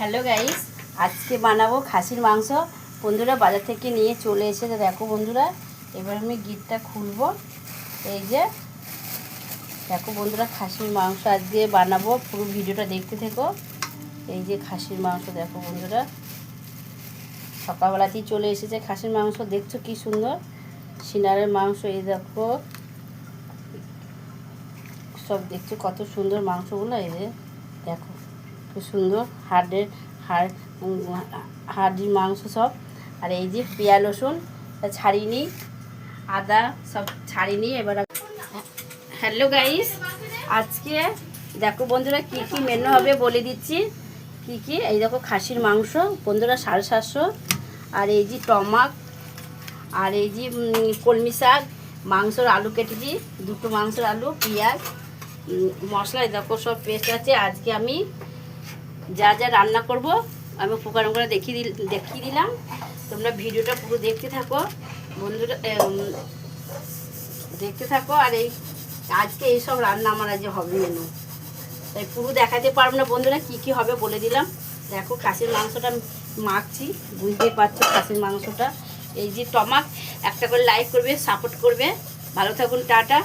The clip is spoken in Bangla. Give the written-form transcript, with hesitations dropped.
হ্যালো গাইস, আজকে বানাবো খাসির মাংস। বন্ধুরা বাজার থেকে নিয়ে চলে এসেছে। দেখো বন্ধুরা, এবার আমি গিটটা খুলবো। এই যে দেখো বন্ধুরা, খাসির মাংস আজকে বানাবো। পুরো ভিডিওটা দেখতে থেকো। এই যে খাসির মাংস দেখো বন্ধুরা, সকালবেলাতেই চলে এসেছে খাসির মাংস। দেখছো কি সুন্দর সিনারের মাংস। এই দেখো সব দেখছো কত সুন্দর মাংসগুলো। এই যে দেখো খুব সুন্দর হাড়ির মাংস সব। আর এই যে পেঁয়াজ রসুন ছাড়িয়ে নিই, আদা সব ছাড়িয়ে নিই। এবার হ্যালো গাইস, আজকে দেখো বন্ধুরা কি কি মেনু হবে বলে দিচ্ছি। কি কি, এই দেখো খাসির মাংস বন্ধুরা 750, আর এই যে টমাক, আর এই যে কলমি শাক, মাংসর আলু কেটেছি, দুটো মাংসের আলু, পেঁয়াজ, মশলা দেখো সব পেস্ট আছে। আজকে আমি যা যা রান্না করব আমি প্রোগ্রাম করে দেখিয়ে দিলাম। তোমরা ভিডিওটা পুরো দেখতে থাকো বন্ধুরা, দেখতে থাকো। আর এই আজকে এইসব রান্না আমার আজ হবে মেনু, তাই পুরো দেখাতে পারবো না বন্ধুরা। কি কি হবে বলে দিলাম। দেখো খাসির মাংসটা মাখছি, বুঝতেই পারছো খাসির মাংসটা। এই যে টমাক, একটা করে লাইক করবে, সাপোর্ট করবে। ভালো থাকুন, টাটা।